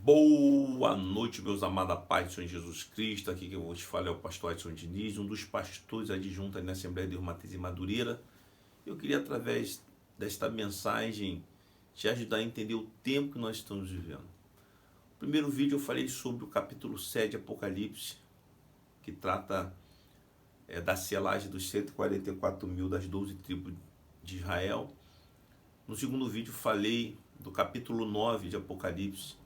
Boa noite, meus amados, paz do Senhor Jesus Cristo. Aqui que eu vou te falar é o pastor Edson Diniz, um dos pastores adjuntos na Assembleia de Deus Matriz em Madureira. Eu queria, através desta mensagem, te ajudar a entender o tempo que nós estamos vivendo. No primeiro vídeo eu falei sobre o capítulo 7 de Apocalipse, que trata da selagem dos 144 mil das 12 tribos de Israel. No segundo vídeo falei do capítulo 9 de Apocalipse,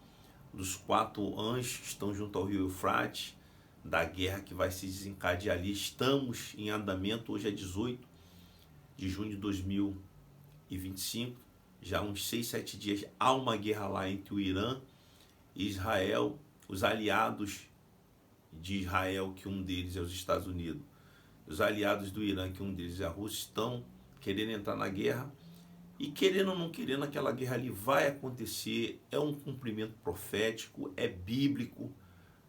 dos 4 anjos que estão junto ao rio Eufrates, da guerra que vai se desencadear ali. Estamos em andamento, hoje é 18 de junho de 2025, já uns 6, 7 dias, há uma guerra lá entre o Irã e Israel, os aliados de Israel, que um deles é os Estados Unidos, os aliados do Irã, que um deles é a Rússia, estão querendo entrar na guerra. E querendo ou não querendo, aquela guerra ali vai acontecer, é um cumprimento profético, é bíblico,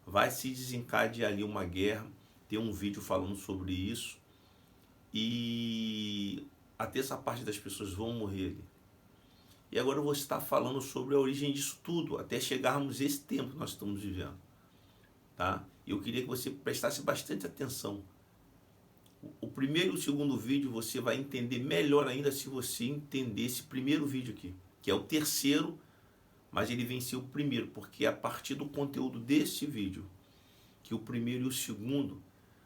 vai se desencadear ali uma guerra. Tem um vídeo falando sobre isso, e a terça parte das pessoas vão morrer ali. E agora eu vou estar falando sobre a origem disso tudo, até chegarmos a esse tempo que nós estamos vivendo, tá? Eu queria que você prestasse bastante atenção. O primeiro e o segundo vídeo você vai entender melhor ainda se você entender esse primeiro vídeo aqui, que é o terceiro, mas ele venceu o primeiro, porque é a partir do conteúdo desse vídeo que o primeiro e o segundo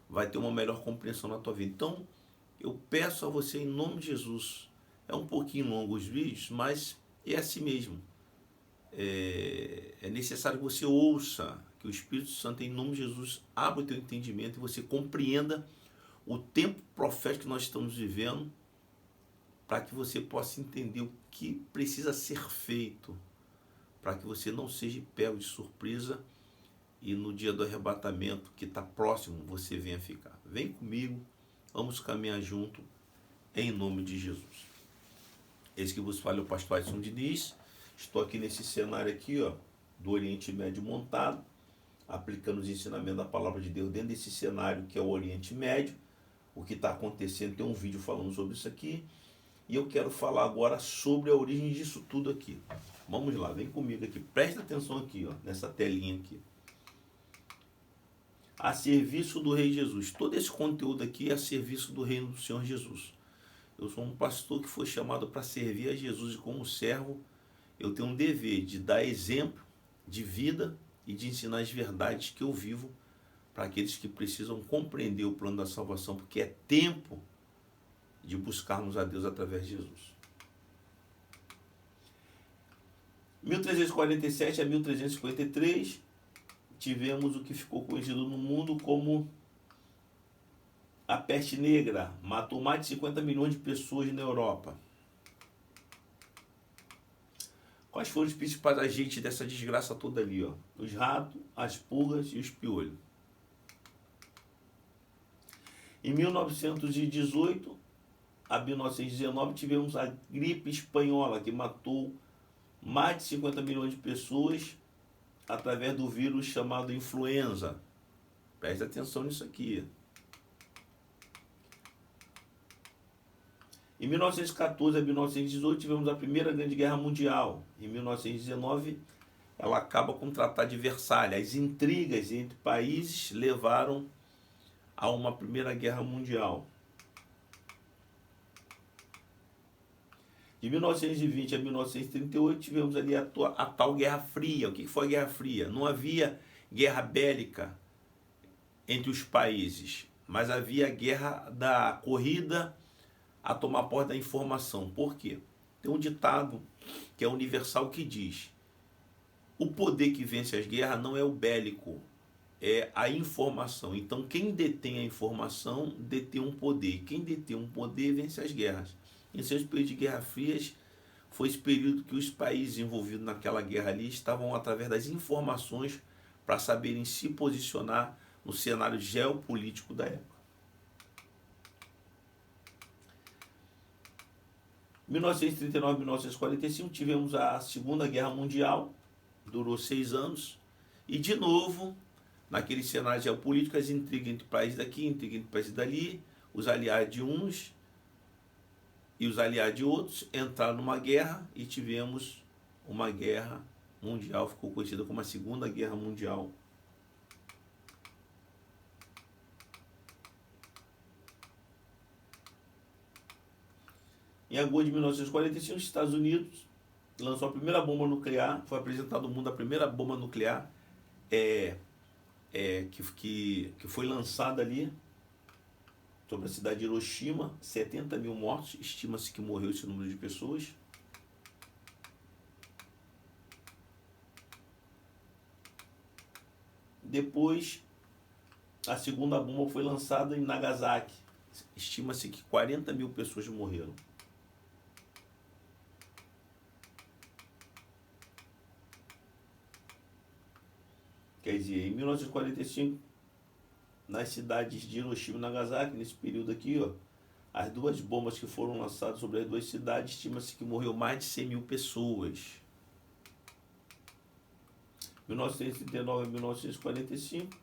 vai ter uma melhor compreensão na tua vida. Então, eu peço a você, em nome de Jesus, é um pouquinho longo os vídeos, mas é assim mesmo. É necessário que você ouça, que o Espírito Santo, em nome de Jesus, abra o teu entendimento e você compreenda o tempo profético que nós estamos vivendo, para que você possa entender o que precisa ser feito, para que você não seja pego de surpresa e no dia do arrebatamento, que está próximo, você venha ficar. Vem comigo, vamos caminhar junto, em nome de Jesus. Esse que vos fala é o pastor Edson Diniz. Estou aqui nesse cenário aqui, ó, do Oriente Médio montado, aplicando os ensinamentos da palavra de Deus dentro desse cenário que é o Oriente Médio. O que está acontecendo, tem um vídeo falando sobre isso aqui, e eu quero falar agora sobre a origem disso tudo aqui. Vamos lá, vem comigo aqui, presta atenção aqui, ó, nessa telinha aqui. A serviço do Rei Jesus. Todo esse conteúdo aqui é a serviço do reino do Senhor Jesus. Eu sou um pastor que foi chamado para servir a Jesus, e como servo eu tenho um dever de dar exemplo de vida e de ensinar as verdades que eu vivo para aqueles que precisam compreender o plano da salvação, porque é tempo de buscarmos a Deus através de Jesus. 1347 a 1353, tivemos o que ficou conhecido no mundo como a peste negra. Matou mais de 50 milhões de pessoas na Europa. Quais foram os principais agentes dessa desgraça toda ali, ó? Os ratos, as pulgas e os piolhos. Em 1918 a 1919 tivemos a gripe espanhola, que matou mais de 50 milhões de pessoas através do vírus chamado influenza. Preste atenção nisso aqui. Em 1914 a 1918 tivemos a Primeira Grande Guerra Mundial. Em 1919 ela acaba com o Tratado de Versalhes. As intrigas entre países levaram a uma Primeira Guerra Mundial. De 1920 a 1938 tivemos ali a tal Guerra Fria. O que foi a Guerra Fria? Não havia guerra bélica entre os países, mas havia a guerra da corrida a tomar posse da informação. Por quê? Tem um ditado que é universal que diz: o poder que vence as guerras não é o bélico, é a informação. Então quem detém a informação detém um poder. Quem detém um poder vence as guerras. Esse período de Guerra Frias foi esse período que os países envolvidos naquela guerra ali estavam através das informações para saberem se posicionar no cenário geopolítico da época. 1939 a 1945 tivemos a Segunda Guerra Mundial, durou 6 anos, e de novo naquele cenário geopolítico, as intrigas entre países daqui, intrigas entre países dali, os aliados de uns e os aliados de outros entraram numa guerra, e tivemos uma guerra Mundial, ficou conhecida como a Segunda Guerra Mundial. Em agosto de 1945, os Estados Unidos lançou a primeira bomba nuclear, foi apresentada ao mundo a primeira bomba nuclear que foi lançada ali sobre a cidade de Hiroshima. 70 mil mortos, estima-se que morreu esse número de pessoas. Depois, a segunda bomba foi lançada em Nagasaki. Estima-se que 40 mil pessoas morreram. Quer dizer, em 1945, nas cidades de Hiroshima e Nagasaki, nesse período aqui, ó, as duas bombas que foram lançadas sobre as duas cidades, estima-se que morreu mais de 100 mil pessoas. 1939 a 1945,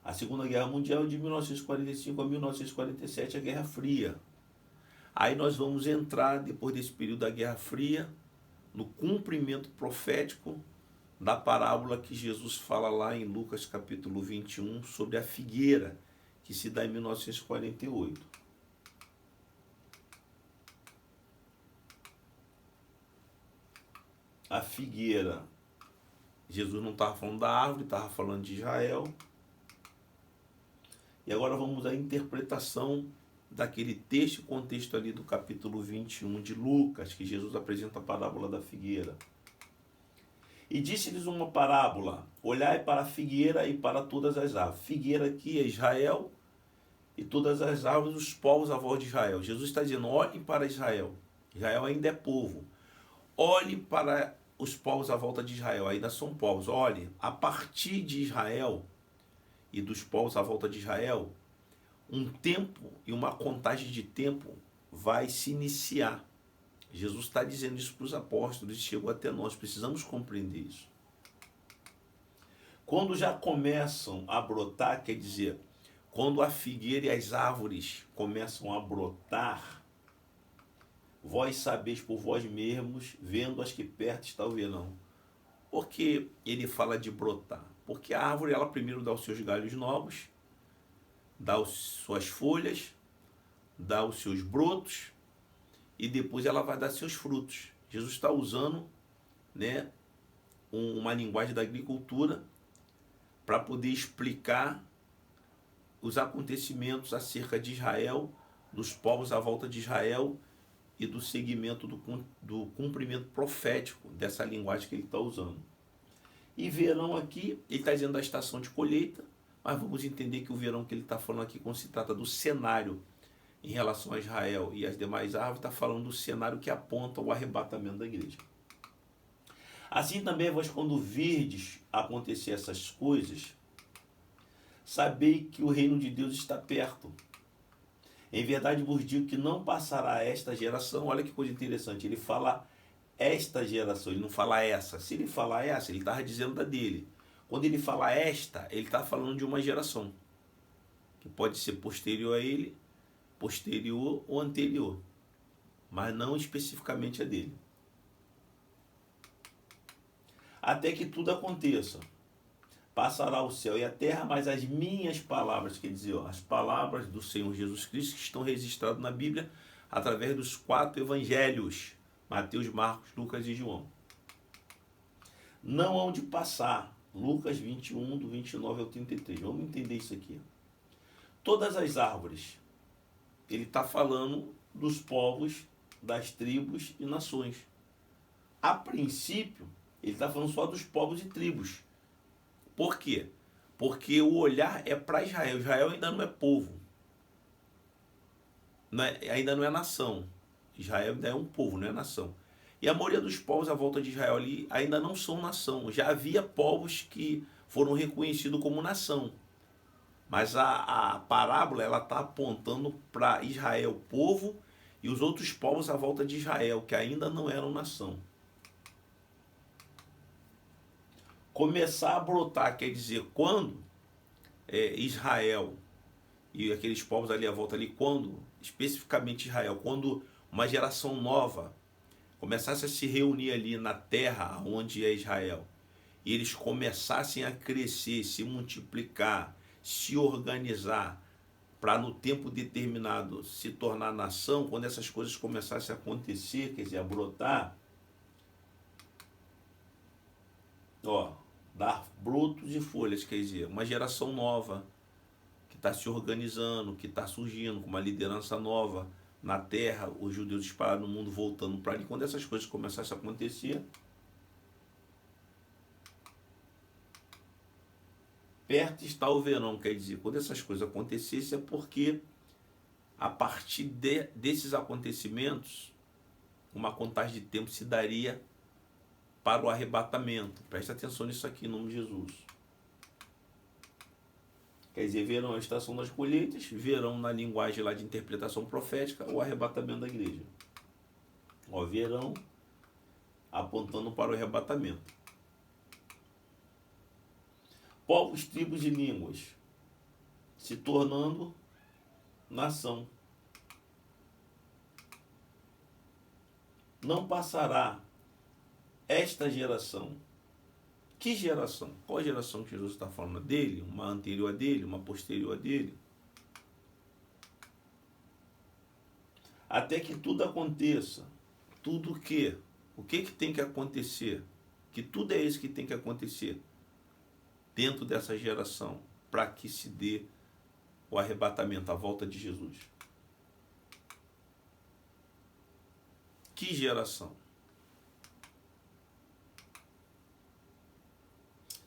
a Segunda Guerra Mundial, de 1945 a 1947, a Guerra Fria. Aí nós vamos entrar, depois desse período da Guerra Fria, no cumprimento profético da parábola que Jesus fala lá em Lucas capítulo 21 sobre a figueira, que se dá em 1948. A figueira, Jesus não estava falando da árvore, estava falando de Israel. E agora vamos à interpretação daquele texto e contexto ali do capítulo 21 de Lucas, que Jesus apresenta a parábola da figueira. E disse-lhes uma parábola: olhai para a figueira e para todas as árvores. Figueira aqui é Israel, e todas as árvores, os povos à volta de Israel. Jesus está dizendo: olhem para Israel. Israel ainda é povo. Olhe para os povos à volta de Israel, ainda são povos. Olhe, a partir de Israel e dos povos à volta de Israel, um tempo e uma contagem de tempo vai se iniciar. Jesus está dizendo isso para os apóstolos e chegou até nós, precisamos compreender isso. Quando já começam a brotar, quer dizer, quando a figueira e as árvores começam a brotar, vós sabeis por vós mesmos, vendo as que perto está o verão. Por que ele fala de brotar? Porque a árvore, ela primeiro dá os seus galhos novos, dá as suas folhas, dá os seus brotos, e depois ela vai dar seus frutos. Jesus está usando, né, uma linguagem da agricultura para poder explicar os acontecimentos acerca de Israel, dos povos à volta de Israel e do segmento do cumprimento profético dessa linguagem que ele está usando. E verão aqui, ele está dizendo da estação de colheita, mas vamos entender que o verão que ele está falando aqui, quando se trata do cenário em relação a Israel e as demais árvores, está falando do cenário que aponta o arrebatamento da igreja. Assim também vós, quando virdes acontecer essas coisas, sabei que o reino de Deus está perto. Em verdade vos digo que não passará esta geração. Olha que coisa interessante, ele fala esta geração, ele não fala essa. Se ele falar essa, ele estava dizendo da dele. Quando ele fala esta, ele está falando de uma geração, que pode ser posterior a ele, posterior ou anterior, mas não especificamente a dele. Até que tudo aconteça, passará o céu e a terra, mas as minhas palavras, quer dizer, as palavras do Senhor Jesus Cristo, que estão registradas na Bíblia através dos 4 evangelhos, Mateus, Marcos, Lucas e João, não hão de passar. Lucas 21, do 29 ao 33. Vamos entender isso aqui. Todas as árvores, ele está falando dos povos, das tribos e nações. A princípio, ele está falando só dos povos e tribos. Por quê? Porque o olhar é para Israel. Israel ainda não é povo. Ainda não é nação. Israel ainda é um povo, não é nação. E a maioria dos povos à volta de Israel ali ainda não são nação. Já havia povos que foram reconhecidos como nação. Mas a parábola, ela está apontando para Israel, povo, e os outros povos à volta de Israel, que ainda não eram nação. Começar a brotar, quer dizer, quando Israel e aqueles povos ali à volta ali, quando, especificamente Israel, quando uma geração nova começasse a se reunir ali na terra onde é Israel, e eles começassem a crescer, se multiplicar, se organizar, para no tempo determinado se tornar nação, quando essas coisas começassem a acontecer, quer dizer, a brotar, dar brotos e folhas, quer dizer, uma geração nova, que está se organizando, que está surgindo, com uma liderança nova na terra, os judeus espalhados no mundo voltando para ali. Quando essas coisas começassem a acontecer, perto está o verão, quer dizer, quando essas coisas acontecessem é porque a partir desses acontecimentos, uma contagem de tempo se daria para o arrebatamento. Preste atenção nisso aqui em nome de Jesus. Quer dizer, verão é a estação das colheitas, verão na linguagem lá de interpretação profética, o arrebatamento da igreja. Verão apontando para o arrebatamento. Povos, tribos e línguas se tornando nação. Não passará esta geração. Que geração? Qual a geração que Jesus está falando dele? Uma anterior a dele? Uma posterior a dele? Até que tudo aconteça. Tudo o quê? O que tem que acontecer? Que tudo é isso que tem que acontecer dentro dessa geração para que se dê o arrebatamento, a volta de Jesus. Que geração?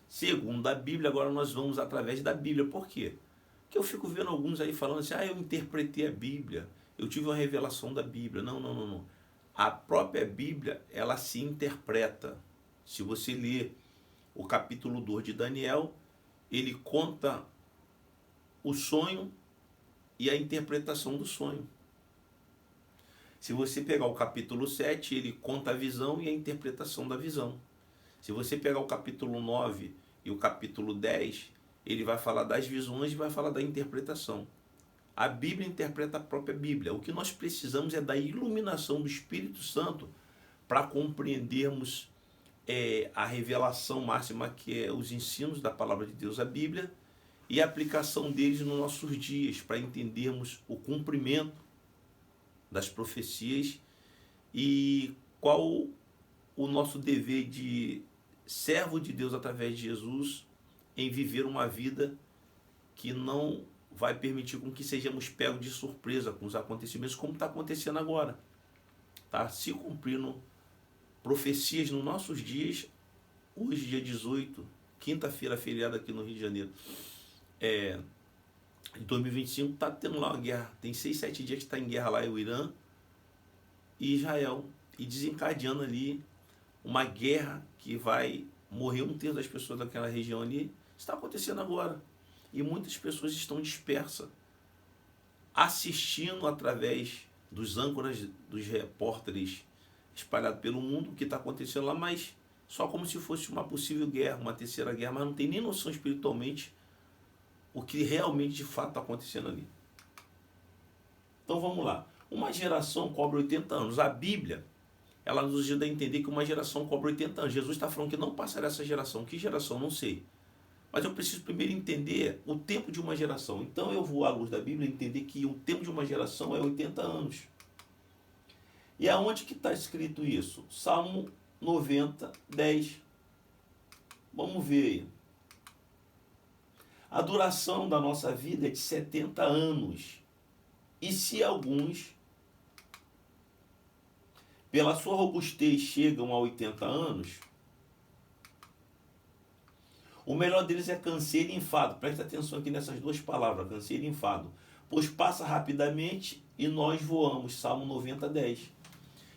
Segundo a Bíblia, agora nós vamos através da Bíblia. Por quê? Porque eu fico vendo alguns aí falando assim, eu interpretei a Bíblia, eu tive uma revelação da Bíblia. Não. A própria Bíblia, ela se interpreta. Se você ler o capítulo 2 de Daniel, ele conta o sonho e a interpretação do sonho. Se você pegar o capítulo 7, ele conta a visão e a interpretação da visão. Se você pegar o capítulo 9 e o capítulo 10, ele vai falar das visões e vai falar da interpretação. A Bíblia interpreta a própria Bíblia. O que nós precisamos é da iluminação do Espírito Santo para compreendermos a revelação máxima, que é os ensinos da palavra de Deus, a Bíblia, e a aplicação deles nos nossos dias, para entendermos o cumprimento das profecias e qual o nosso dever de servo de Deus através de Jesus em viver uma vida que não vai permitir com que sejamos pegos de surpresa com os acontecimentos, como está acontecendo agora. Está se cumprindo profecias nos nossos dias. Hoje, dia 18, quinta-feira, feriado aqui no Rio de Janeiro, em 2025, está tendo lá uma guerra. Tem 6, 7 dias que está em guerra lá o Irã e Israel, e desencadeando ali uma guerra que vai morrer 1/3 das pessoas daquela região ali. Está acontecendo agora. E muitas pessoas estão dispersas, assistindo através dos âncoras, dos repórteres espalhados pelo mundo o que está acontecendo lá, mas só como se fosse uma possível guerra, uma terceira guerra, mas não tem nem noção espiritualmente o que realmente de fato está acontecendo ali. Então vamos lá. Uma geração cobra 80 anos. A Bíblia, ela nos ajuda a entender que uma geração cobra 80 anos. Jesus está falando que não passará essa geração. Que geração? Não sei. Mas eu preciso primeiro entender o tempo de uma geração. Então eu vou à luz da Bíblia entender que o tempo de uma geração é 80 anos. E aonde que está escrito isso? Salmo 90, 10. Vamos ver aí. A duração da nossa vida é de 70 anos. E se alguns, pela sua robustez, chegam a 80 anos, o melhor deles é canseiro e enfado. Presta atenção aqui nessas duas palavras, canseiro e enfado. Pois passa rapidamente e nós voamos. Salmo 90, 10.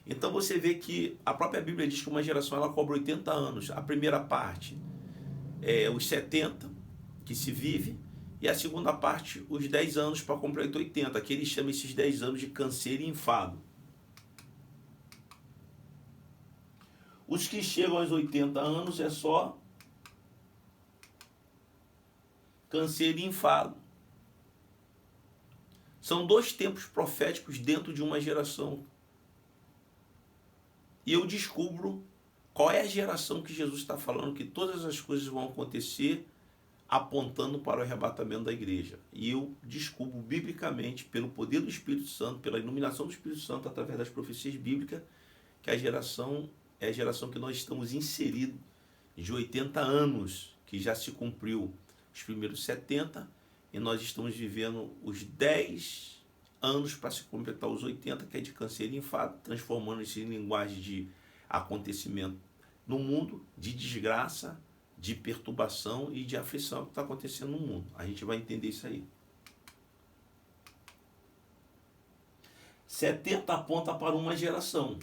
Então você vê que a própria Bíblia diz que uma geração ela cobra 80 anos. A primeira parte é os 70 que se vive, e a segunda parte, os 10 anos para completar 80, que ele chama esses 10 anos de canseiro e enfado. Os que chegam aos 80 anos é só canseiro e enfado. São dois tempos proféticos dentro de uma geração. e eu descubro qual é a geração que Jesus está falando que todas as coisas vão acontecer apontando para o arrebatamento da igreja. E eu descubro biblicamente, pelo poder do Espírito Santo, pela iluminação do Espírito Santo, através das profecias bíblicas, que a geração é a geração que nós estamos inseridos, de 80 anos, que já se cumpriu os primeiros 70, e nós estamos vivendo os 10 anos para se completar os 80, que é de câncer e infarto, transformando isso em linguagem de acontecimento no mundo, de desgraça, de perturbação e de aflição que está acontecendo no mundo. A gente vai entender isso aí. 70 aponta para uma geração.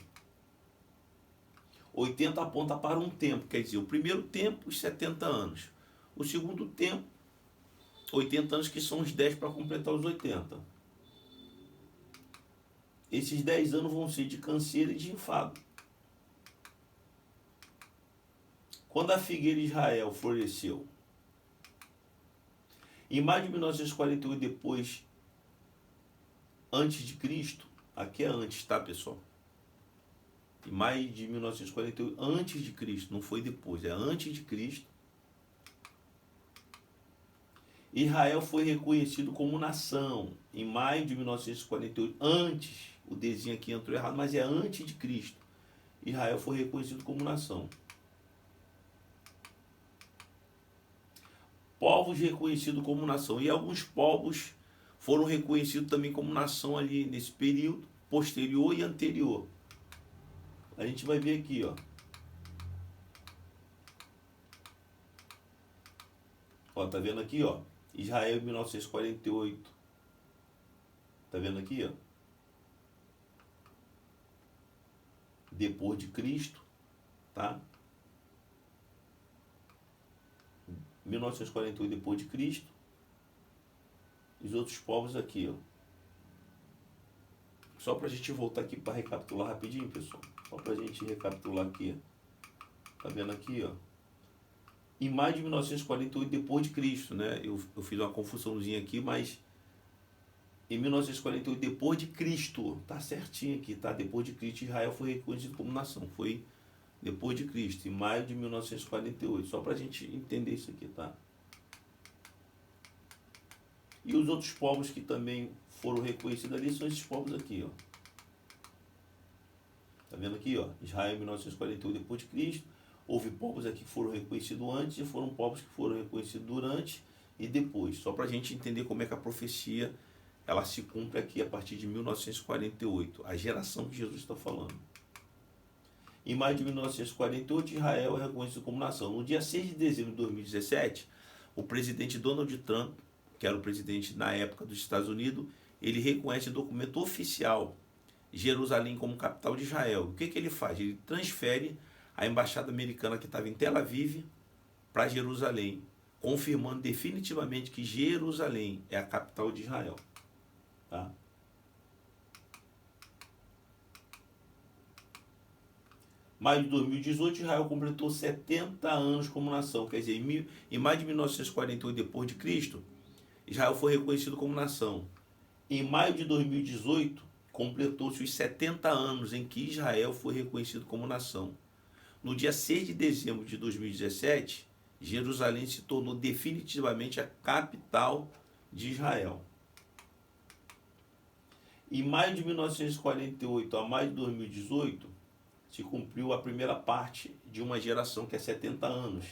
80 aponta para um tempo, quer dizer, o primeiro tempo, os 70 anos. O segundo tempo, 80 anos, que são os 10 para completar os 80. Esses 10 anos vão ser de canseira e de enfado. Quando a figueira de Israel floresceu, em maio de 1948, depois, antes de Cristo, aqui é antes, tá, pessoal? Em maio de 1948, antes de Cristo, não foi depois, é antes de Cristo, Israel foi reconhecido como nação. Em maio de 1948, antes, o desenho aqui entrou errado, mas é antes de Cristo, Israel foi reconhecido como nação. Povos reconhecidos como nação. E alguns povos foram reconhecidos também como nação ali nesse período posterior e anterior. A gente vai ver aqui, ó. Ó, tá vendo aqui, ó? Israel 1948. Tá vendo aqui, ó? Depois de Cristo, tá? 1948 depois de Cristo. Os outros povos aqui, ó. Só pra gente voltar aqui para recapitular rapidinho, pessoal. Só pra gente recapitular aqui. Tá vendo aqui, ó? Em maio de 1948 depois de Cristo, né? Eu fiz uma confusãozinha aqui, mas em 1948 depois de Cristo, tá certinho aqui, tá? Depois de Cristo, Israel foi reconhecido como nação. Foi depois de Cristo, em maio de 1948. Só pra gente entender isso aqui, tá? E os outros povos que também foram reconhecidos ali são esses povos aqui, ó. Tá vendo aqui, ó? Israel 1948 depois de Cristo. Houve povos aqui que foram reconhecidos antes e foram povos que foram reconhecidos durante e depois. Só para a gente entender como é que a profecia ela se cumpre aqui a partir de 1948. A geração que Jesus está falando. Em maio de 1948, Israel é reconhecido como nação. No dia 6 de dezembro de 2017, o presidente Donald Trump, que era o presidente na época dos Estados Unidos, ele reconhece em documento oficial Jerusalém como capital de Israel. O que ele faz? Ele transfere a embaixada americana que estava em Tel Aviv para Jerusalém, confirmando definitivamente que Jerusalém é a capital de Israel. Tá? Maio de 2018, Israel completou 70 anos como nação. Quer dizer, em maio de 1948 depois de Cristo, Israel foi reconhecido como nação. Em maio de 2018, completou-se os 70 anos em que Israel foi reconhecido como nação. No dia 6 de dezembro de 2017, Jerusalém se tornou definitivamente a capital de Israel. Em maio de 1948 a maio de 2018, se cumpriu a primeira parte de uma geração que é 70 anos.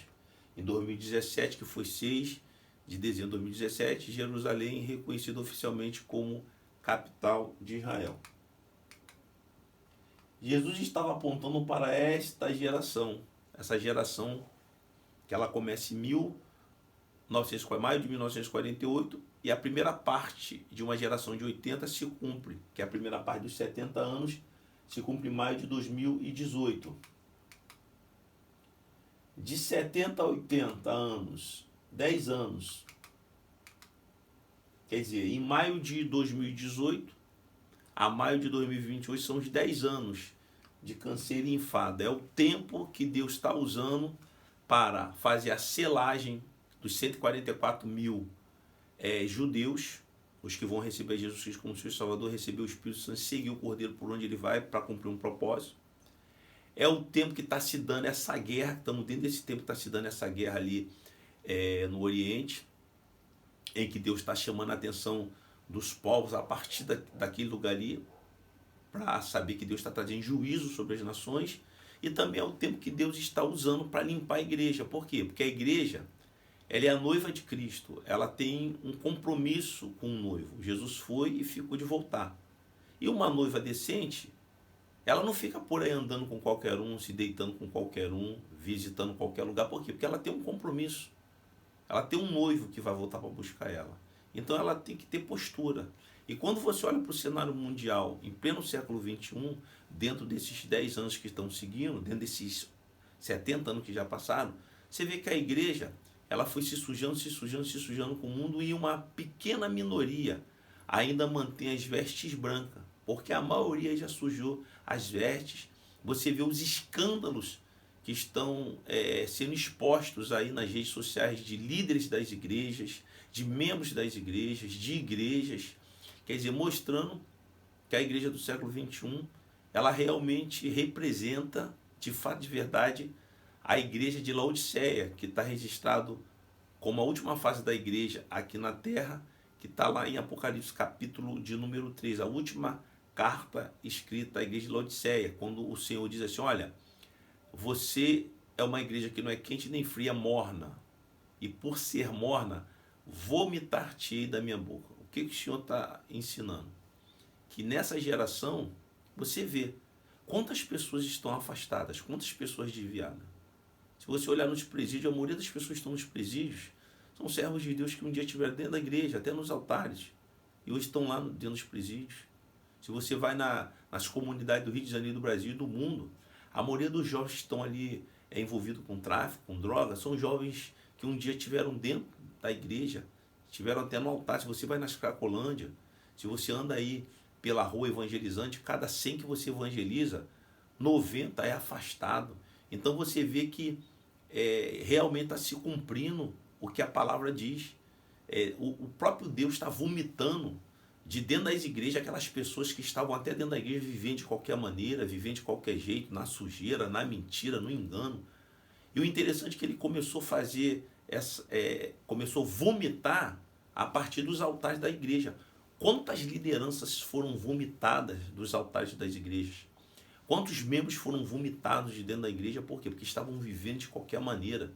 Em 2017, que foi 6 de dezembro de 2017, Jerusalém reconhecida oficialmente como capital de Israel. Jesus estava apontando para esta geração, essa geração que ela começa em maio de 1948 e a primeira parte de uma geração de 80 se cumpre, que é a primeira parte dos 70 anos, se cumpre em maio de 2018. De 70 a 80 anos, 10 anos, quer dizer, em maio de 2018 a maio de 2028 são os 10 anos de câncer e enfado. É o tempo que Deus está usando para fazer a selagem dos 144 mil judeus, os que vão receber Jesus Cristo como seu Salvador, receber o Espírito Santo, seguir o Cordeiro por onde ele vai para cumprir um propósito. É o tempo que está se dando essa guerra, estamos dentro desse tempo que está se dando essa guerra ali no Oriente, em que Deus está chamando a atenção dos povos a partir daquele lugar ali, para saber que Deus está trazendo juízo sobre as nações, e também é o tempo que Deus está usando para limpar a igreja. Por quê? Porque a igreja, ela é a noiva de Cristo, ela tem um compromisso com o noivo. Jesus foi e ficou de voltar. E uma noiva decente, ela não fica por aí andando com qualquer um, se deitando com qualquer um, visitando qualquer lugar. Por quê? Porque ela tem um compromisso. Ela tem um noivo que vai voltar para buscar ela. Então ela tem que ter postura. E quando você olha para o cenário mundial, em pleno século XXI, dentro desses 10 anos que estão seguindo, dentro desses 70 anos que já passaram, você vê que a igreja, ela foi se sujando com o mundo, e uma pequena minoria ainda mantém as vestes brancas, porque a maioria já sujou as vestes. Você vê os escândalos que estão sendo expostos aí nas redes sociais de líderes das igrejas, de membros das igrejas, de igrejas, quer dizer, mostrando que a igreja do século XXI, ela realmente representa, de fato, de verdade, a igreja de Laodiceia, que está registrado como a última fase da igreja aqui na terra, que está lá em Apocalipse capítulo de número 3, a última carta escrita à igreja de Laodiceia, quando o Senhor diz assim: olha, você é uma igreja que não é quente nem fria, morna, e por ser morna, vomitar-te-ei da minha boca. O que o Senhor está ensinando? Que nessa geração, você vê quantas pessoas estão afastadas, quantas pessoas desviadas. Se você olhar nos presídios, a maioria das pessoas que estão nos presídios são servos de Deus que um dia estiveram dentro da igreja, até nos altares, e hoje estão lá dentro dos presídios. Se você vai nas comunidades do Rio de Janeiro, do Brasil e do mundo, a maioria dos jovens que estão ali envolvidos com tráfico, com droga, são jovens que um dia estiveram dentro da igreja, estiveram até no altar. Se você vai nas Cracolândia, se você anda aí pela rua evangelizante, cada 100 que você evangeliza, 90 é afastado. Então você vê que realmente está se cumprindo o que a palavra diz. O próprio Deus está vomitando de dentro das igrejas aquelas pessoas que estavam até dentro da igreja vivendo de qualquer maneira, vivendo de qualquer jeito, na sujeira, na mentira, no engano. E o interessante é que ele começou a fazer, começou a vomitar a partir dos altares da igreja. Quantas lideranças foram vomitadas dos altares das igrejas? Quantos membros foram vomitados de dentro da igreja? Por quê? Porque estavam vivendo de qualquer maneira.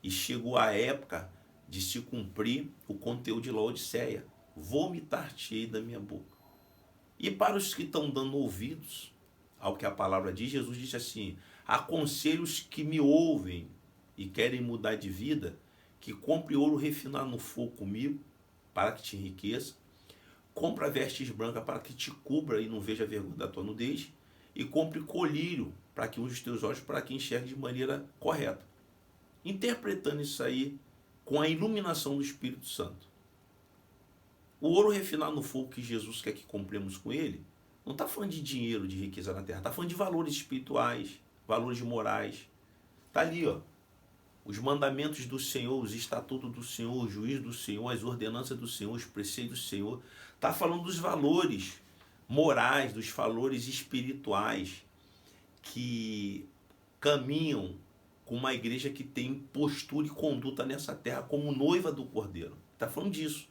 E chegou a época de se cumprir o conteúdo de Laodiceia: vomitar-te-ei da minha boca. E para os que estão dando ouvidos ao que a palavra diz, Jesus disse assim: aconselho os que me ouvem e querem mudar de vida, que compre ouro refinado no fogo comigo, para que te enriqueça. Compra vestes brancas para que te cubra e não veja a vergonha da tua nudez. E compre colírio para que unja os teus olhos, para que enxergue de maneira correta. Interpretando isso aí com a iluminação do Espírito Santo. O ouro refinado no fogo que Jesus quer que compremos com ele, não está falando de dinheiro, de riqueza na terra, está falando de valores espirituais, valores morais. Está ali, ó, os mandamentos do Senhor, os estatutos do Senhor, o juízo do Senhor, as ordenanças do Senhor, os preceitos do Senhor. Está falando dos valores morais, dos valores espirituais que caminham com uma igreja que tem postura e conduta nessa terra como noiva do Cordeiro. Está falando disso.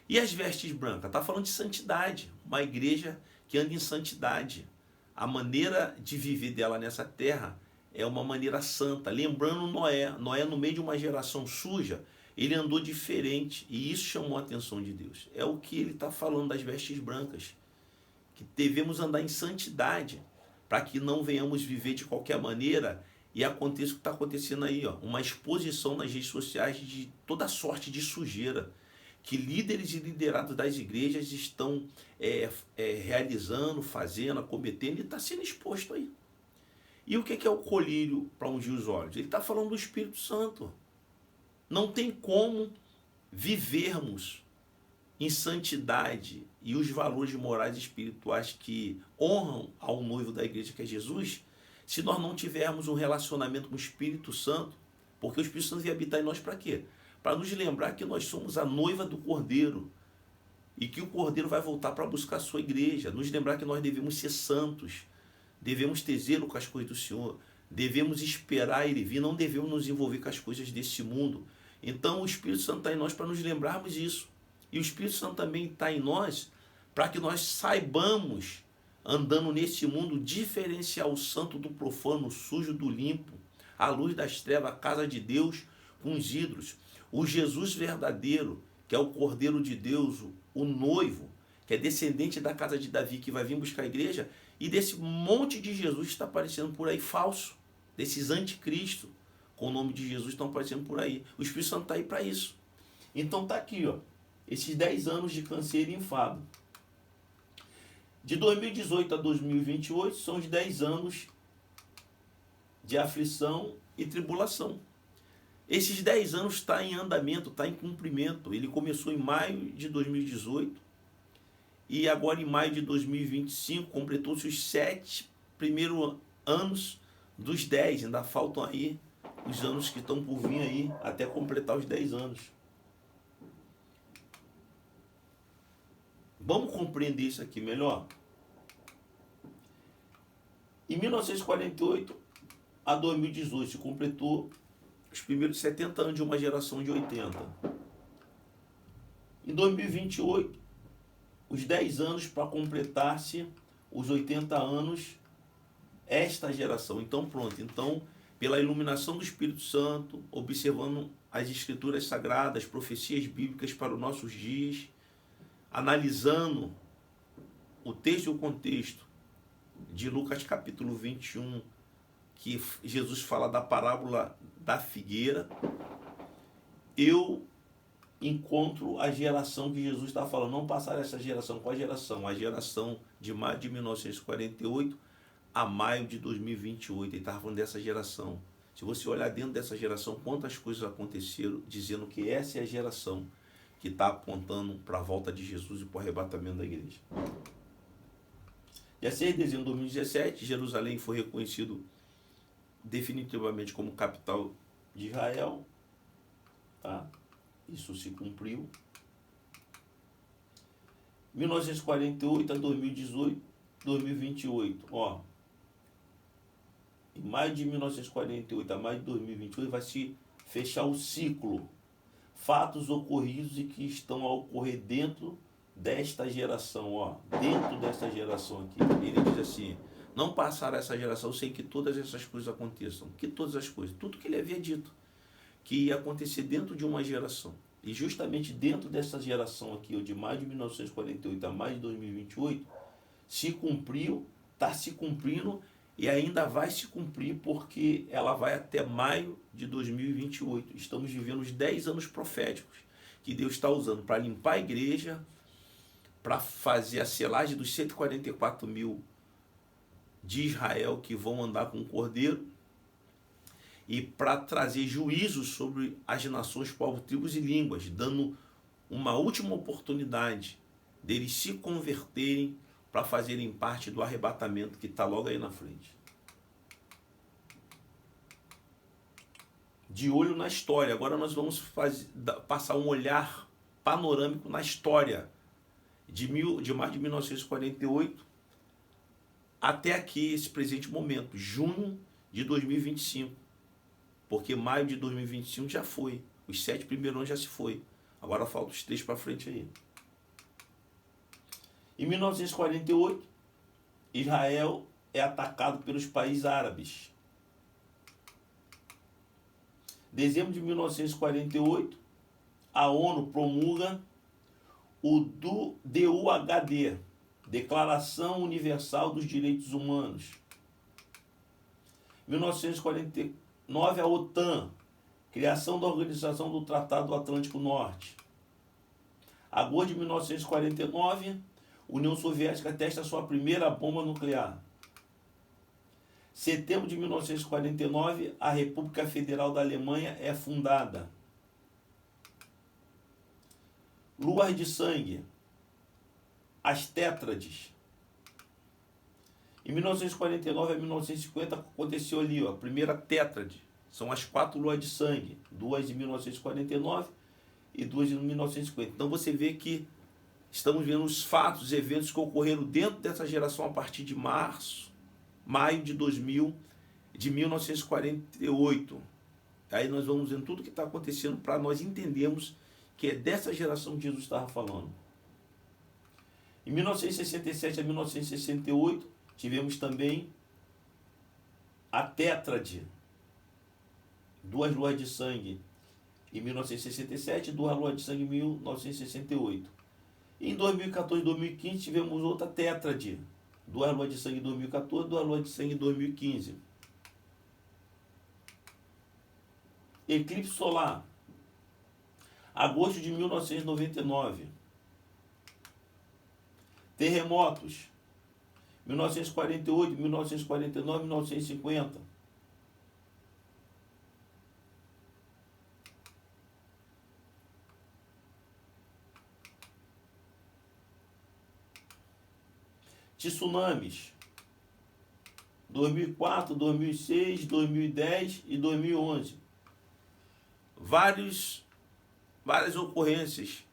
E as vestes brancas? Está falando de santidade. Uma igreja que anda em santidade. A maneira de viver dela nessa terra é uma maneira santa. Lembrando Noé. Noé, no meio de uma geração suja, ele andou diferente. E isso chamou a atenção de Deus. É o que ele está falando das vestes brancas. Que devemos andar em santidade, para que não venhamos viver de qualquer maneira e aconteça o que está acontecendo aí, ó, uma exposição nas redes sociais de toda sorte de sujeira que líderes e liderados das igrejas estão realizando, fazendo, cometendo, e está sendo exposto aí. E o que é o colírio para ungir os olhos? Ele está falando do Espírito Santo. Não tem como vivermos em santidade e os valores morais e espirituais que honram ao noivo da igreja, que é Jesus, se nós não tivermos um relacionamento com o Espírito Santo. Porque o Espírito Santo vem habitar em nós para quê? Para nos lembrar que nós somos a noiva do Cordeiro e que o Cordeiro vai voltar para buscar a sua igreja, nos lembrar que nós devemos ser santos, devemos ter zelo com as coisas do Senhor, devemos esperar Ele vir, não devemos nos envolver com as coisas desse mundo. Então o Espírito Santo está em nós para nos lembrarmos isso. E o Espírito Santo também está em nós para que nós saibamos, andando nesse mundo, diferenciar o santo do profano, o sujo do limpo, a luz das trevas, a casa de Deus com os ídolos. O Jesus verdadeiro, que é o Cordeiro de Deus, o noivo, que é descendente da casa de Davi, que vai vir buscar a igreja, e desse monte de Jesus que está aparecendo por aí falso, desses anticristo, com o nome de Jesus, estão aparecendo por aí. O Espírito Santo está aí para isso. Então está aqui, ó, esses 10 anos de Canseiro e Enfado. De 2018 a 2028 são os 10 anos de aflição e tribulação. Esses 10 anos está em andamento, está em cumprimento. Ele começou em maio de 2018 e agora em maio de 2025 completou-se os 7 primeiros anos dos 10. Ainda faltam aí os anos que estão por vir aí até completar os 10 anos. Vamos compreender isso aqui melhor? Em 1948 a 2018 se completou os primeiros 70 anos de uma geração de 80. Em 2028, os 10 anos para completar-se os 80 anos esta geração. Então pronto, então pela iluminação do Espírito Santo, observando as Escrituras Sagradas, profecias bíblicas para os nossos dias, analisando o texto e o contexto de Lucas capítulo 21, que Jesus fala da parábola da figueira, eu encontro a geração que Jesus está falando. Não passar essa geração, qual a geração de maio de 1948 a maio de 2028. Ele estava falando dessa geração. Se você olhar dentro dessa geração, quantas coisas aconteceram, dizendo que essa é a geração que está apontando para a volta de Jesus e para o arrebatamento da igreja. Dia 6 de dezembro de 2017, Jerusalém foi reconhecido definitivamente como capital de Israel. Tá? Isso se cumpriu. 1948 a 2018, 2028. Ó, em maio de 1948 a maio de 2028 vai se fechar o ciclo. Fatos ocorridos e que estão a ocorrer dentro desta geração, ó, dentro desta geração aqui. Ele diz assim: não passará essa geração sem que todas essas coisas aconteçam. Que todas as coisas, tudo que ele havia dito que ia acontecer dentro de uma geração. E justamente dentro dessa geração aqui, ó, de maio de 1948 a maio de 2028, se cumpriu, está se cumprindo e ainda vai se cumprir, porque ela vai até maio de 2028. Estamos vivendo os 10 anos proféticos que Deus está usando para limpar a igreja, para fazer a selagem dos 144 mil de Israel que vão andar com o Cordeiro, e para trazer juízo sobre as nações, povos, tribos e línguas, dando uma última oportunidade deles se converterem para fazerem parte do arrebatamento que está logo aí na frente. De olho na história. Agora nós vamos passar um olhar panorâmico na história de mais de 1948 até aqui, esse presente momento, junho de 2025. Porque maio de 2025 já foi. Os 7 primeiros anos já se foi. Agora falta os 3 para frente aí. Em 1948, Israel é atacado pelos países árabes. Dezembro de 1948, a ONU promulga o DUHD, Declaração Universal dos Direitos Humanos. 1949, a OTAN, criação da Organização do Tratado do Atlântico Norte. Agosto de 1949, União Soviética testa sua primeira bomba nuclear. Setembro de 1949, a República Federal da Alemanha é fundada. Luas de sangue, as tétrades. Em 1949 a 1950 aconteceu ali, ó, a primeira tétrade. São as 4 luas de sangue, 2 em 1949 e 2 em 1950. Então você vê que estamos vendo os fatos, os eventos que ocorreram dentro dessa geração a partir de março, maio de 1948. Aí nós vamos vendo tudo que está acontecendo para nós entendermos que é dessa geração que Jesus estava falando. Em 1967 a 1968, tivemos também a Tétrade, 2 luas de sangue em 1967 e 2 luas de sangue em 1968. Em 2014 e 2015 tivemos outra Tétrade, 2 luas de sangue em 2014 e 2 luas de sangue em 2015. Eclipse solar, agosto de 1999. Terremotos, 1948, 1949, 1950. Tsunamis, 2004, 2006, 2010 e 2011. Várias ocorrências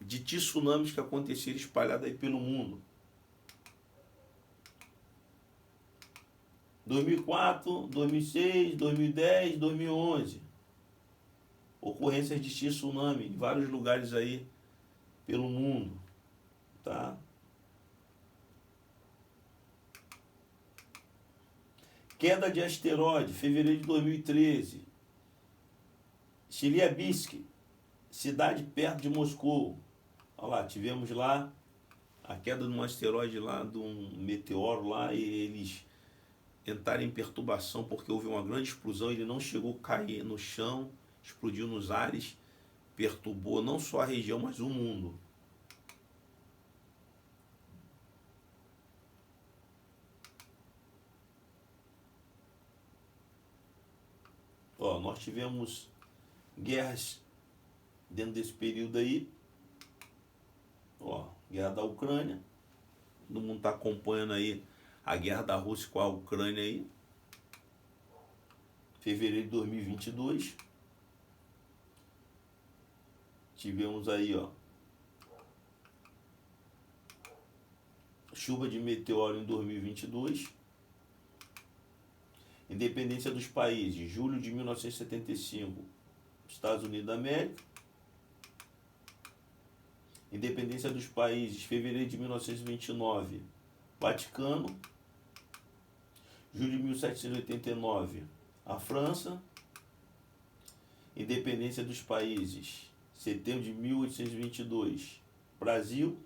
de tsunamis que aconteceram espalhadas aí pelo mundo. 2004, 2006, 2010, 2011. Ocorrências de tsunami em vários lugares aí pelo mundo, tá? Queda de asteroide, fevereiro de 2013. Chelyabinsk, cidade perto de Moscou. Olha lá, tivemos lá a queda de um asteroide lá, de um meteoro lá, e eles entraram em perturbação porque houve uma grande explosão, ele não chegou a cair no chão, explodiu nos ares, perturbou não só a região, mas o mundo. Ó, nós tivemos guerras dentro desse período aí. Ó, guerra da Ucrânia. Todo mundo está acompanhando aí a guerra da Rússia com a Ucrânia aí. Fevereiro de 2022. Tivemos aí, ó, chuva de meteoro em 2022. Independência dos países, julho de 1975, Estados Unidos da América. Independência dos países, fevereiro de 1929, Vaticano. Julho de 1789, a França. Independência dos países, setembro de 1822, Brasil.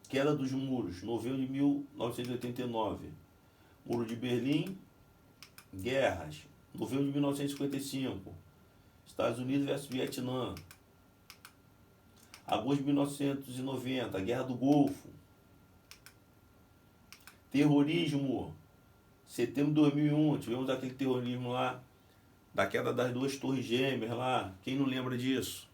Queda dos muros, novembro de 1989, Muro de Berlim. Guerras, novembro de 1955, Estados Unidos versus Vietnã. Agosto de 1990, Guerra do Golfo. Terrorismo, setembro de 2001, tivemos aquele terrorismo lá, da queda das 2 torres gêmeas lá. Quem não lembra disso?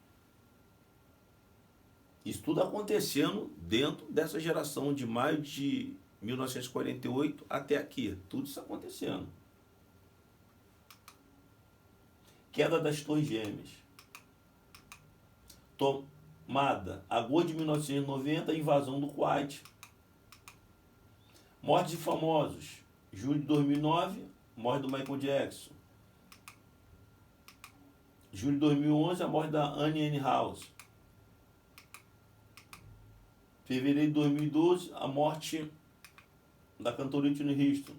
Isso tudo acontecendo dentro dessa geração de maio de 1948 até aqui. Tudo isso acontecendo. Queda das torres gêmeas. Tomada, agosto de 1990, invasão do Kuwait. Morte de famosos, julho de 2009, morte do Michael Jackson. Julho de 2011, a morte da Amy Winehouse. Fevereiro de 2012, a morte da cantora Whitney Houston.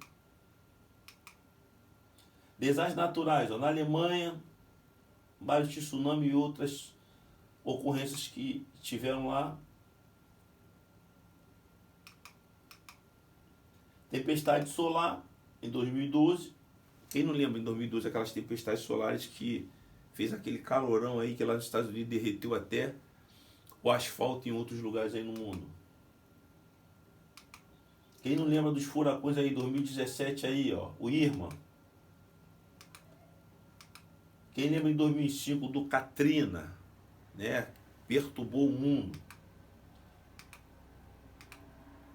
Desastres naturais, ó, na Alemanha, vários tsunamis e outras ocorrências que tiveram lá. Tempestade solar, em 2012. Quem não lembra, em 2012, aquelas tempestades solares que fez aquele calorão aí, que lá nos Estados Unidos derreteu até o asfalto em outros lugares aí no mundo. Quem não lembra dos furacões aí, 2017 aí, ó, o Irma. Quem lembra em 2005 do Katrina, né? Perturbou o mundo.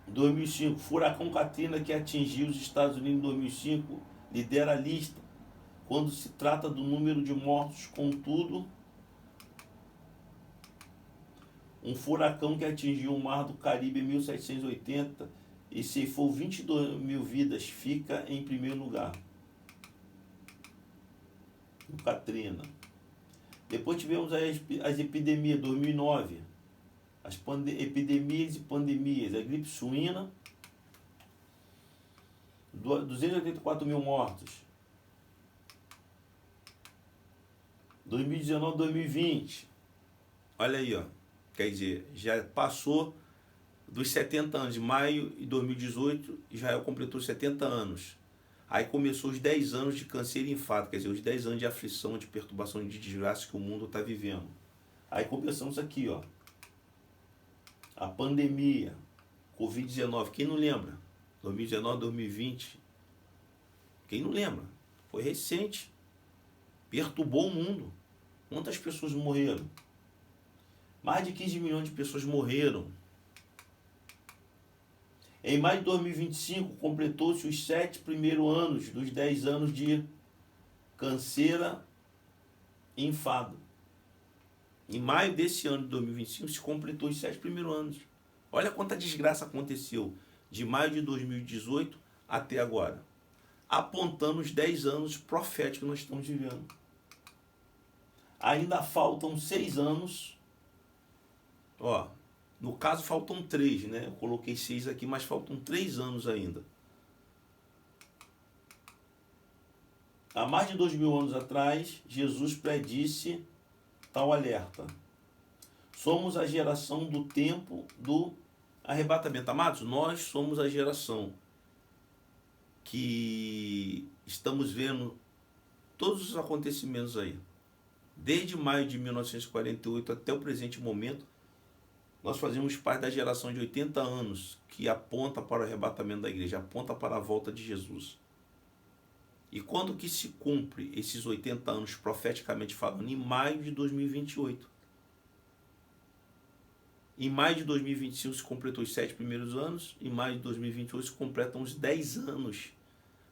2005, furacão Katrina que atingiu os Estados Unidos em 2005, lidera a lista quando se trata do número de mortos. Contudo, um furacão que atingiu o Mar do Caribe em 1780 e ceifou 22 mil vidas, fica em primeiro lugar. O Katrina. Depois tivemos as epidemias, 2009. As epidemias e pandemias. A gripe suína, 284 mil mortos. 2019, 2020. Olha aí, ó. Quer dizer, já passou dos 70 anos. De maio de 2018, Israel completou 70 anos. Aí começou os 10 anos de câncer e infarto, quer dizer, os 10 anos de aflição, de perturbação, de desgraça que o mundo está vivendo. Aí começamos aqui, ó. A pandemia, Covid-19, quem não lembra? 2019, 2020. Quem não lembra? Foi recente. Perturbou o mundo. Quantas pessoas morreram? Mais de 15 milhões de pessoas morreram. Em maio de 2025, completou-se os 7 primeiros anos dos 10 anos de canseira e enfado. Em maio desse ano de 2025, se completou os 7 primeiros anos. Olha quanta desgraça aconteceu de maio de 2018 até agora. Apontando os 10 anos proféticos que nós estamos vivendo. Ainda faltam 6 anos. Ó, no caso faltam 3, né? Eu coloquei 6 aqui, mas faltam 3 anos ainda. Há mais de 2000 anos atrás, Jesus predisse tal alerta. Somos a geração do tempo do arrebatamento. Amados, nós somos a geração que estamos vendo todos os acontecimentos aí. Desde maio de 1948 até o presente momento, nós fazemos parte da geração de 80 anos que aponta para o arrebatamento da igreja, aponta para a volta de Jesus. E quando que se cumpre esses 80 anos, profeticamente falando? Em maio de 2028. Em maio de 2025 se completou os 7 primeiros anos, em maio de 2028 se completam os 10 anos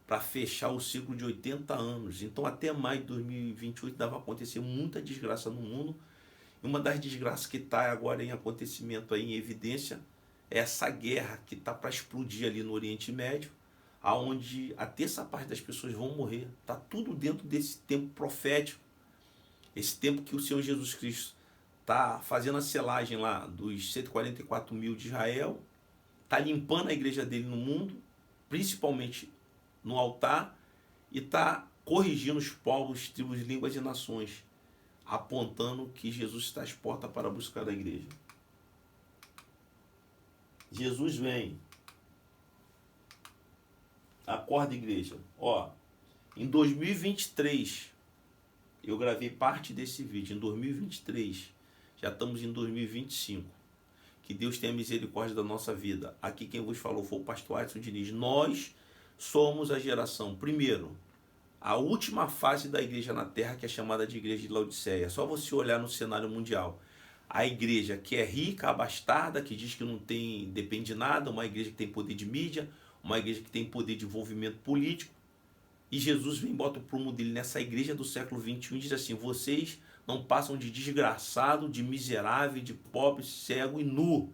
para fechar o ciclo de 80 anos. Então até maio de 2028 dava acontecer muita desgraça no mundo. Uma das desgraças que está agora em acontecimento, aí, em evidência, é essa guerra que está para explodir ali no Oriente Médio, aonde a terça parte das pessoas vão morrer. Está tudo dentro desse tempo profético, esse tempo que o Senhor Jesus Cristo está fazendo a selagem lá dos 144 mil de Israel, está limpando a igreja dele no mundo, principalmente no altar, e está corrigindo os povos, tribos, línguas e nações, apontando que Jesus está às portas para buscar a igreja. Jesus vem. Acorda, igreja. Ó, em 2023, eu gravei parte desse vídeo. Em 2023, já estamos em 2025. Que Deus tenha misericórdia da nossa vida. Aqui quem vos falou foi o pastor Adson Diniz. Nós somos a geração, primeiro, a última fase da igreja na terra, que é chamada de igreja de Laodiceia. É só você olhar no cenário mundial. A igreja que é rica, abastada, que diz que não tem, depende de nada, uma igreja que tem poder de mídia, uma igreja que tem poder de envolvimento político. E Jesus vem e bota o prumo dele nessa igreja do século 21 e diz assim: vocês não passam de desgraçado, de miserável, de pobre, cego e nu.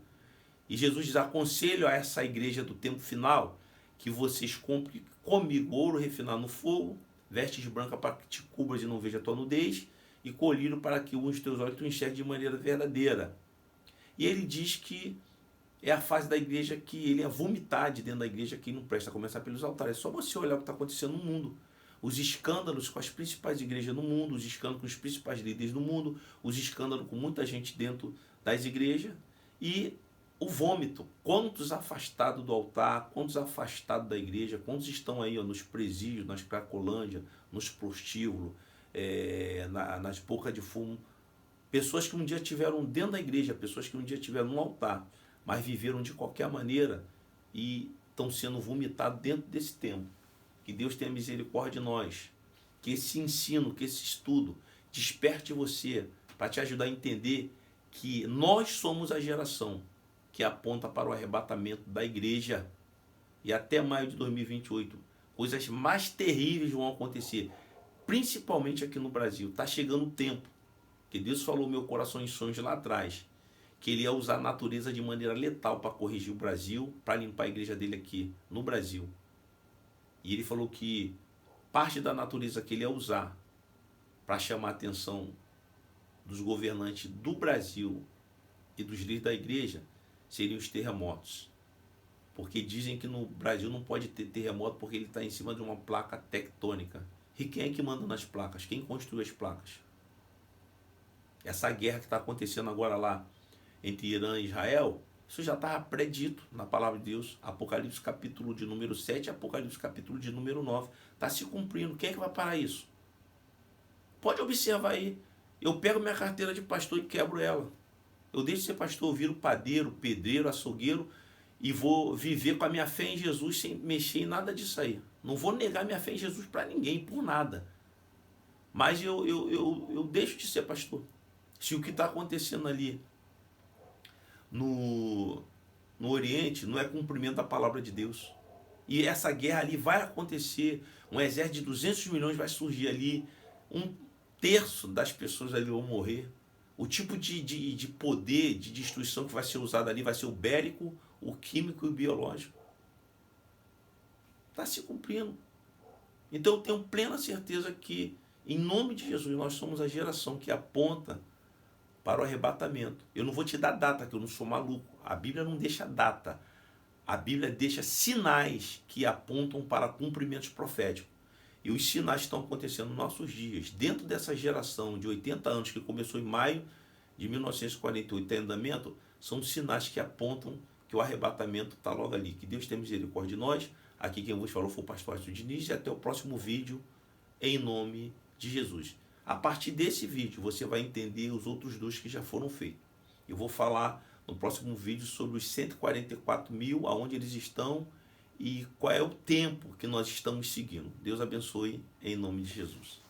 E Jesus diz: aconselho a essa igreja do tempo final que vocês comprem comigo ouro refinado no fogo, vestes brancas para que te cubras e não veja a tua nudez, e colírio para que os teus olhos tu enxergue de maneira verdadeira. E ele diz que é a fase da igreja que ele é vomitade dentro da igreja, que não presta, a começar pelos altares. É só você olhar o que está acontecendo no mundo. Os escândalos com as principais igrejas no mundo, os escândalos com os principais líderes no mundo, os escândalos com muita gente dentro das igrejas e o vômito. Quantos afastados do altar, quantos afastados da igreja, quantos estão aí, ó, nos presídios, nas cracolândias, nos prostíbulos, nas bocas de fumo. Pessoas que um dia estiveram dentro da igreja, pessoas que um dia estiveram no altar, mas viveram de qualquer maneira e estão sendo vomitados dentro desse tempo. Que Deus tenha misericórdia de nós. Que esse ensino, que esse estudo desperte você para te ajudar a entender que nós somos a geração que aponta para o arrebatamento da igreja. E até maio de 2028, coisas mais terríveis vão acontecer, principalmente aqui no Brasil. Está chegando o tempo, que Deus falou no meu coração em sonhos lá atrás, que ele ia usar a natureza de maneira letal para corrigir o Brasil, para limpar a igreja dele aqui no Brasil. E ele falou que parte da natureza que ele ia usar para chamar a atenção dos governantes do Brasil e dos líderes da igreja seriam os terremotos. Porque dizem que no Brasil não pode ter terremoto porque ele está em cima de uma placa tectônica. E quem é que manda nas placas? Quem construiu as placas? Essa guerra que está acontecendo agora lá entre Irã e Israel, isso já estava predito na palavra de Deus. Apocalipse capítulo de número 7 e Apocalipse capítulo de número 9. Está se cumprindo. Quem é que vai parar isso? Pode observar aí. Eu pego minha carteira de pastor e quebro ela. Eu deixo de ser pastor, eu viro padeiro, pedreiro, açougueiro e vou viver com a minha fé em Jesus sem mexer em nada disso aí. Não vou negar minha fé em Jesus para ninguém, por nada. Mas eu deixo de ser pastor. Se o que está acontecendo ali no Oriente não é cumprimento da palavra de Deus. E essa guerra ali vai acontecer, um exército de 200 milhões vai surgir ali, 1/3 das pessoas ali vão morrer. O tipo de poder, de destruição que vai ser usado ali vai ser o bélico, o químico e o biológico. Está se cumprindo. Então eu tenho plena certeza que, em nome de Jesus, nós somos a geração que aponta para o arrebatamento. Eu não vou te dar data, que eu não sou maluco. A Bíblia não deixa data. A Bíblia deixa sinais que apontam para cumprimentos proféticos. E os sinais estão acontecendo nos nossos dias. Dentro dessa geração de 80 anos, que começou em maio de 1948, em andamento, são sinais que apontam que o arrebatamento está logo ali. Que Deus tenha misericórdia de nós. Aqui quem vos falou foi o pastor Arthur Diniz. E até o próximo vídeo, em nome de Jesus. A partir desse vídeo, você vai entender os outros dois que já foram feitos. Eu vou falar no próximo vídeo sobre os 144 mil, aonde eles estão e qual é o tempo que nós estamos seguindo. Deus abençoe em nome de Jesus.